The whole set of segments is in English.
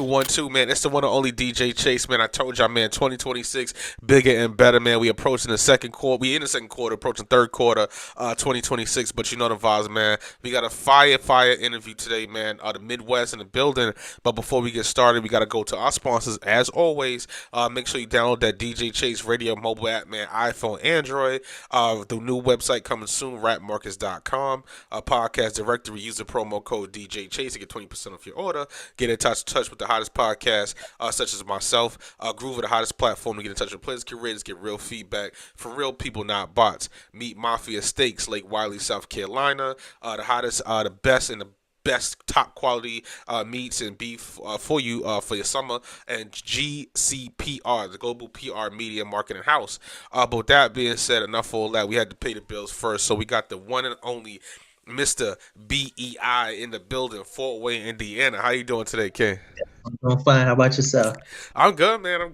One, two, man. It's the one and only DJ Chase, man. I told y'all, man. 2026, bigger and better, man. We approaching the second quarter. We in the second quarter, approaching third quarter, 2026. But you know the vibes, man. We got a fire interview today, man. The Midwest in the building. But before we get started, we gotta go to our sponsors as always. Make sure you download that DJ Chase Radio mobile app, man. iPhone, Android. The new website coming soon. Rapmarkets.com. Podcast directory. Use the promo code DJ Chase to get 20% off your order. Get in touch with the hottest podcasts, such as myself. Groove, the hottest platform to get in touch with players, curators, get real feedback from real people, not bots. Meet Mafia Steaks, Lake Wiley, South Carolina. The hottest, the best, and the best top quality meats and beef for you for your summer. And GCPR, the Global PR Media Marketing House. But with that being said, enough of all that. We had to pay the bills first, so we got the one and only Mr. B.E.I. in the building, Fort Wayne, Indiana. How you doing today, King? I'm doing fine. How about yourself? I'm good, man.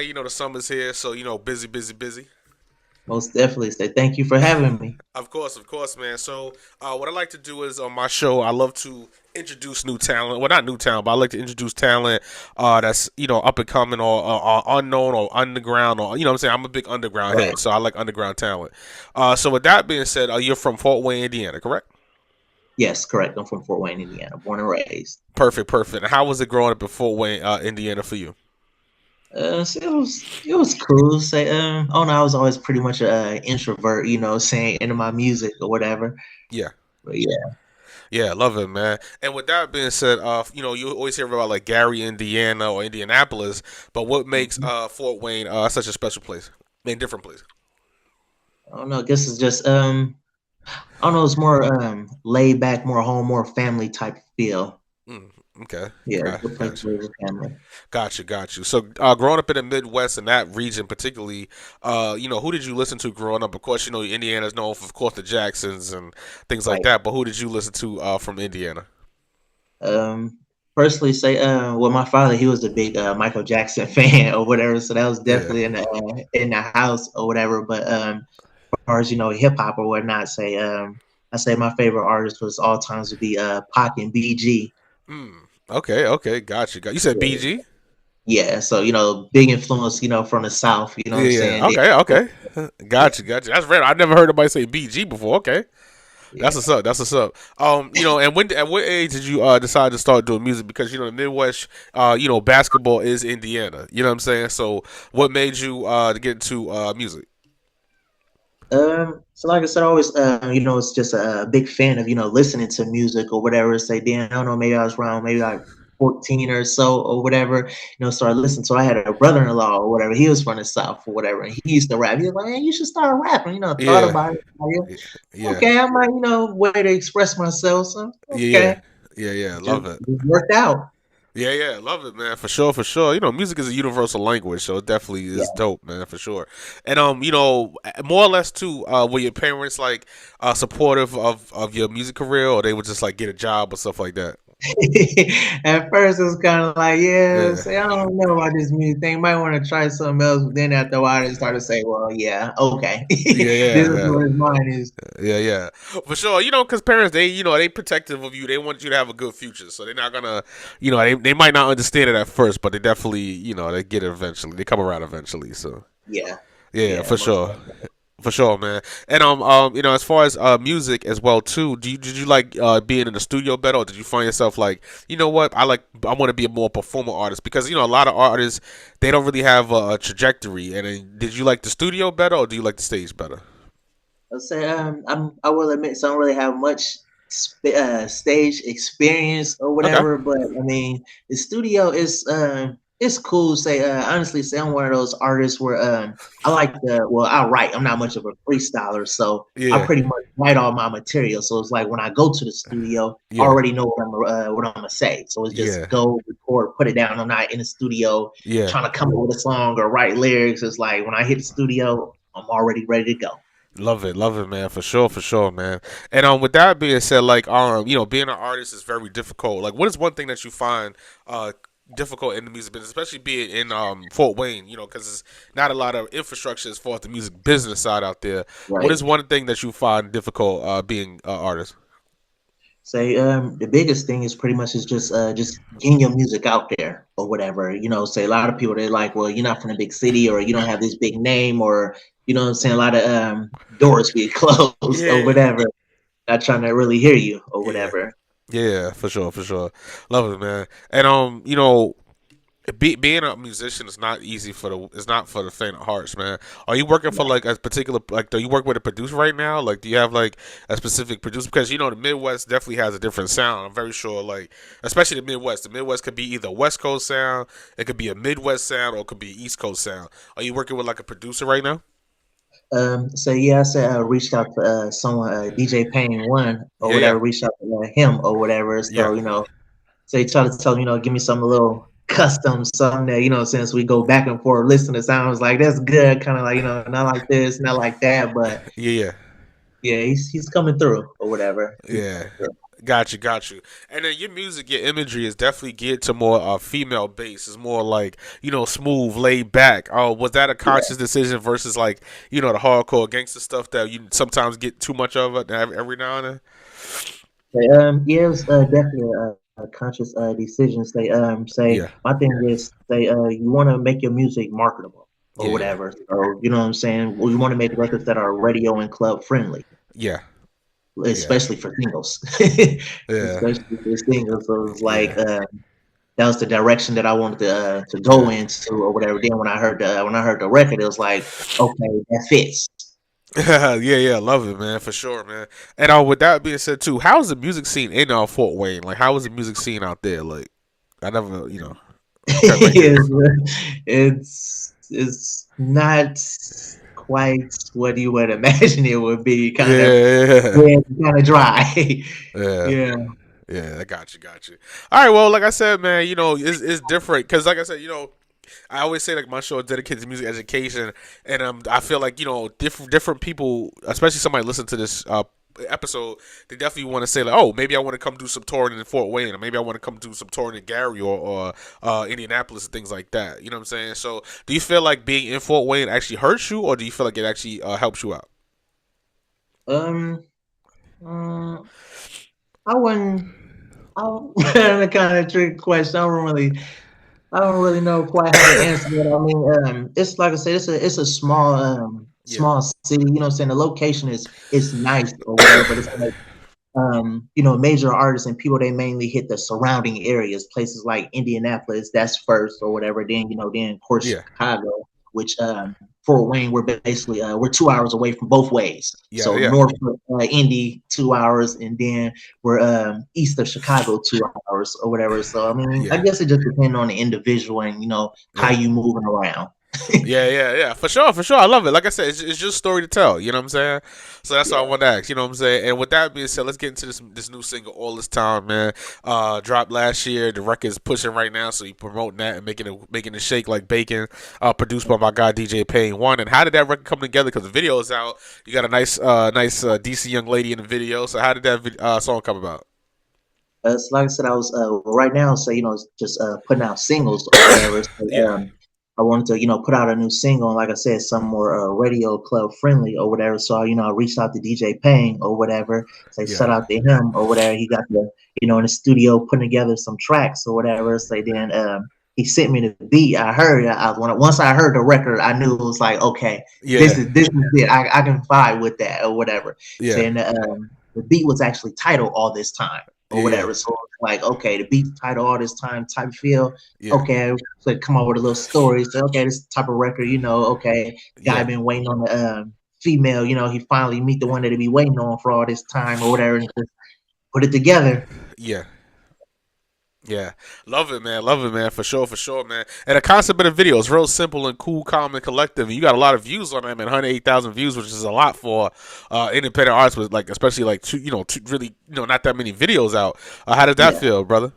You know, the summer's here, so, you know, busy. Most definitely. Say thank you for having me. Of course, man. So, what I like to do is on my show, I love to introduce new talent. Well, not new talent, but I like to introduce talent that's, you know, up and coming or unknown or underground, or, you know what I'm saying? I'm a big underground head, so I like underground talent. So, with that being said, you're from Fort Wayne, Indiana, correct? Yes, correct. I'm from Fort Wayne, Indiana, born and raised. Perfect. And how was it growing up in Fort Wayne, Indiana for you? So it was cool. Say, oh no, I was always pretty much an introvert, saying into my music or whatever. Yeah. But yeah. Yeah, love it, man. And with that being said, you know, you always hear about like Gary, Indiana, or Indianapolis, but what makes Mhm. Fort Wayne such a special place? I mean, different place. I don't know. I guess it's just I don't know. It's more laid back, more home, more family type feel. Mm, okay, Yeah, good place gotcha, to raise a family. got you. So, growing up in the Midwest and that region particularly, you know, who did you listen to growing up? Of course, you know, Indiana's known for, of course, the Jacksons and things like Right. that. But who did you listen to from Indiana? Um, Personally, say, well, my father, he was a big Michael Jackson fan or whatever, so that was Yeah. definitely in the house or whatever. But as far as hip hop or whatnot, say, I say my favorite artist was all times would be Pac and BG. Mm, okay, got you. You said Yeah, BG? yeah. So big influence, from the South. You know what I'm Yeah. saying? They, Okay. yeah, Got you. That's rare. I've never heard anybody say BG before. Okay. That's what's yeah. up. You know, and at what age did you decide to start doing music? Because you know, the Midwest, you know, basketball is Indiana. You know what I'm saying? So, what made you to get into music? So like I said, I always, it's just a big fan of, listening to music or whatever. Say, damn, I don't know, maybe I was around maybe like 14 or so or whatever, started listening. So I had a brother-in-law or whatever. He was from the South or whatever. And he used to rap. He was like, man, you should start rapping. Thought Yeah, about it. Like, yeah, okay, I might, way to express myself. So, yeah, okay. yeah. Just, Love it. just worked out. Yeah, love it, man. For sure. You know, music is a universal language, so it definitely Yeah. is dope, man, for sure. And you know, more or less too, were your parents like supportive of your music career, or they would just like get a job or stuff like that? At first, it was kind of like, yeah, Yeah, say, I don't know about this music thing. Might want to try something else. But then after a while, they started to say, well, yeah, okay. This is yeah. what his mind is. Yeah, for sure. You know, because parents, they, you know, they protective of you. They want you to have a good future, so they're not gonna, you know, they might not understand it at first, but they definitely, you know, they get it eventually. They come around eventually. So Yeah, yeah, yeah, most definitely. for sure, man. And you know, as far as music as well too, did you like being in the studio better, or did you find yourself like, you know what, I want to be a more performer artist because you know a lot of artists they don't really have a trajectory. And then, did you like the studio better, or do you like the stage better? I'll say, I will admit, so I don't really have much stage experience or Okay. whatever. But I mean, the studio is it's cool. Say, honestly, say I'm one of those artists where I like the well, I write. I'm not much of a freestyler, so I Yeah. pretty much write all my material. So it's like when I go to the studio, I Yeah. already know what I'm gonna say. So it's just Yeah. go record, put it down. I'm not in the studio Yeah. trying to come up with a song or write lyrics. It's like when I hit the studio, I'm already ready to go. Love it, man. For sure, man. And with that being said, like you know, being an artist is very difficult. Like, what is one thing that you find difficult in the music business, especially being in Fort Wayne? You know, because there's not a lot of infrastructure as far as the music business side out there. What Right. is one thing that you find difficult being an artist? Say the biggest thing is pretty much is just getting your music out there or whatever. Say a lot of people they're like, well, you're not from a big city or you don't have this big name or what I'm saying, a lot of doors be closed or Yeah, whatever. Not trying to really hear you or yeah, whatever. yeah, for sure, for sure. Love it, man. And being a musician is not easy for the. It's not for the faint of hearts, man. Are you working for like a particular like? Do you work with a producer right now? Like, do you have like a specific producer? Because the Midwest definitely has a different sound. I'm very sure, like especially the Midwest. The Midwest could be either West Coast sound, it could be a Midwest sound, or it could be East Coast sound. Are you working with like a producer right now? So yeah, I said reached out to someone, DJ Payne One or Yeah, yeah, whatever, reached out to him or whatever. yeah, So so he tried to tell give me some little custom something that since we go back and forth, listen to sounds like that's good, kind of like not like this, not like that, but yeah, yeah. yeah, he's coming through or whatever. He's Yeah. coming through. Got you, got you. And then your music, your imagery is definitely geared to more female base. It's more like, smooth, laid back. Oh, was that a Yeah. conscious decision versus like, the hardcore gangster stuff that you sometimes get too much of it every now and then? Yeah, it was definitely a conscious decision. Say Yeah. my thing is you want to make your music marketable or Yeah, yeah. whatever. So you know what I'm saying. We want to make records that are radio and club friendly, Yeah. Yeah. especially for singles, Yeah. especially for singles. So it's like Yeah. that was the direction that I wanted to go Yeah. into or whatever. Then when I heard the record, it was like, okay, that fits. Yeah, yeah, love it, man, for sure, man. And with that being said, too, how's the music scene in Fort Wayne? Like, how is the music scene out there? Like, I never, okay, right here. It's not quite what you would imagine it would be. Kind of Yeah, yeah, kind of dry. yeah. Yeah, Yeah, I got you, got you. All right, well, like I said, man, it's different because, like I said, I always say like my show is dedicated to music education, and I feel like different people, especially somebody listen to this episode, they definitely want to say like, oh, maybe I want to come do some touring in Fort Wayne, or maybe I want to come do some touring in Gary or Indianapolis and things like that. You know what I'm saying? So, do you feel like being in Fort Wayne actually hurts you, or do you feel like it actually helps you out? um, mm, I wouldn't. I kind of trick question. I don't really know quite how to answer that. I mean, it's like I said, it's a Yeah, small city. You know what I'm saying? The location is nice or whatever, but it's like major artists and people they mainly hit the surrounding areas, places like Indianapolis, that's first or whatever. Then then of course yeah, Chicago, which Fort Wayne, we're basically we're 2 hours away from both ways. yeah, So yeah, north of Indy, 2 hours, and then we're east of Chicago, 2 hours or whatever. So I mean, I yeah, guess it just depends on the individual and how yeah. you moving around. Yeah, yeah, yeah, for sure, for sure. I love it. Like I said, it's just story to tell. You know what I'm saying? So that's what I Yeah. want to ask. You know what I'm saying? And with that being said, let's get into this new single, "All This Time," man. Dropped last year. The record's pushing right now, so you promoting that and making it shake like bacon. Produced by my guy DJ Payne One. And how did that record come together? Because the video is out. You got a nice DC young lady in the video. So how did that song come about? So like I said, I was right now, so just putting out singles or whatever. So, Yeah, I wanted to put out a new single, and like I said, some more radio club friendly or whatever. So I reached out to DJ Payne or whatever. So yeah, shout out to him or whatever. He got the in the studio putting together some tracks or whatever. So then he sent me the beat. I heard once I heard the record, I knew it was like, okay, yeah, this is it. I can vibe with that or whatever. yeah, Saying the beat was actually titled All This Time or yeah, whatever. So it's like, okay, the beat title All This Time type feel. yeah, Okay, so come up with a little story. So okay, this type of record, okay, guy yeah, been waiting on the female, he finally meet the one that he be waiting on for all this time or whatever, and just put it together. yeah. Yeah, love it, man. Love it, man. For sure, man. And the concept of the video is real simple and cool, calm, and collective. And you got a lot of views on that, man. 108,000 views, which is a lot for independent artists, with like especially like two really not that many videos out. How did that Yeah, feel, brother?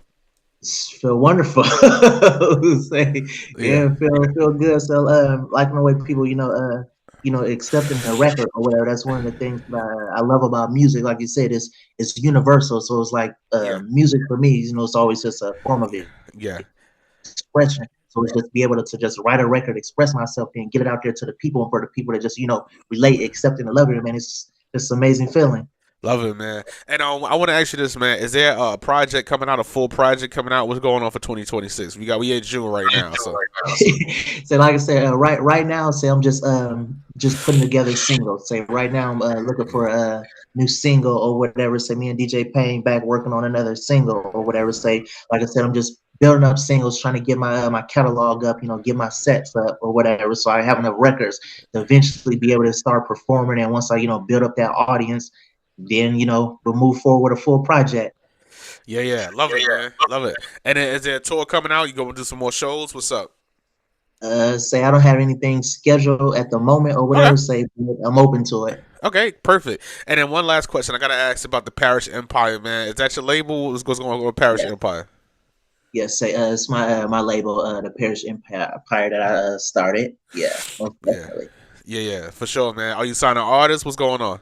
feel wonderful. Say, Yeah, yeah, feel good. So liking the way people, accepting the record or whatever. That's one of the things that I love about music. Like you said, it's universal. So it's like yeah, music for me. It's always just a form of yeah, expression. So it's just be able to just write a record, express myself, and get it out there to the people, and for the people to just relate, accept, and love it. Man, it's just an amazing feeling. Love it, man. And I want to ask you this, man. Is there a project coming out, a full project coming out? What's going on for 2026? We in June right now, so So like I said, right now, say I'm just putting together singles. Say right now I'm looking for a new single or whatever. Say me and DJ Payne back working on another single or whatever. Say like I said, I'm just building up singles, trying to get my catalog up, get my sets up or whatever. So I have enough records to eventually be able to start performing. And once I build up that audience, then we'll move forward with a full project. yeah. Love it, man. Love it. And then is there a tour coming out? You going to do some more shows? What's up? Say I don't have anything scheduled at the moment or Okay. whatever. Say I'm open to it. Okay, perfect. And then one last question. I gotta ask about the Parish Empire, man. Is that your label? What's going on with Parish Yeah, Empire? yeah. Say it's my label, the Parish Empire that I started. Yeah, most Yeah, definitely. yeah, for sure, man. Are you signing artists? What's going on?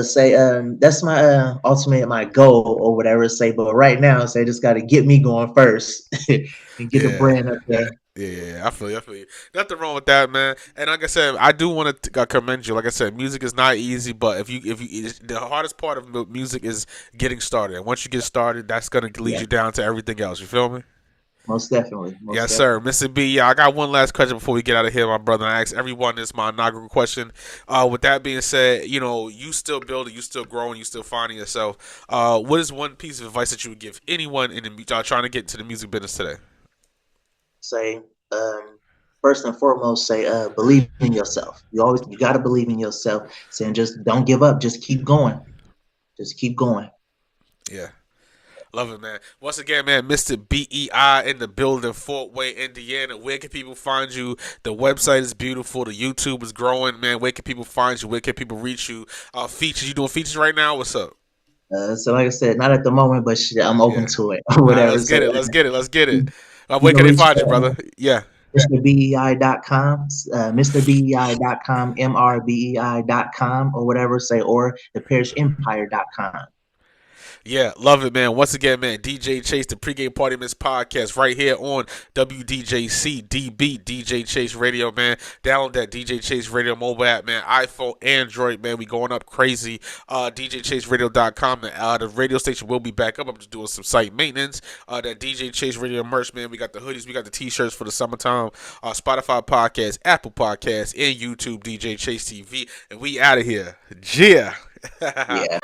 Say that's my ultimate my goal or whatever. Say, but right now, say just got to get me going first and get the Yeah, brand up there. yeah. I feel you. I feel you. Nothing wrong with that, man. And like I said, I do want to commend you. Like I said, music is not easy, but the hardest part of music is getting started. And once you get started, that's gonna lead Yeah, you down to everything else. You feel me? most definitely, most Yes, sir. definitely. Mr. B, yeah, I got one last question before we get out of here, my brother. I ask everyone this, my inaugural question. With that being said, you still building, you still growing, you still finding yourself. What is one piece of advice that you would give anyone in the trying to get into the music business today? Say first and foremost, say believe in yourself. You got to believe in yourself. Saying just don't give up. Just keep going. Just keep going. Yeah. Love it, man. Once again, man, Mr. B.E.I. in the building, Fort Wayne, Indiana. Where can people find you? The website is beautiful. The YouTube is growing, man. Where can people find you? Where can people reach you? Features. You doing features right now? What's up? So like I said, not at the moment, but shit, I'm open Yeah. to it or All right, whatever. let's So get it. Let's get it. Let's get it. you Where can can they reach find you, brother? Yeah. MrBEI.com, MrBEI.com, MRBEI.com or whatever, say, or theparishempire.com. Yeah, love it, man. Once again, man, DJ Chase, the pregame party miss podcast, right here on WDJC DB DJ Chase Radio, man. Download that DJ Chase Radio mobile app, man. iPhone, Android, man. We going up crazy. DJChaseRadio.com. The radio station will be back up. I'm just doing some site maintenance. That DJ Chase Radio merch, man. We got the hoodies, we got the t-shirts for the summertime. Spotify podcast, Apple podcast, and YouTube DJ Chase TV. And we out of here. Yeah. Yeah.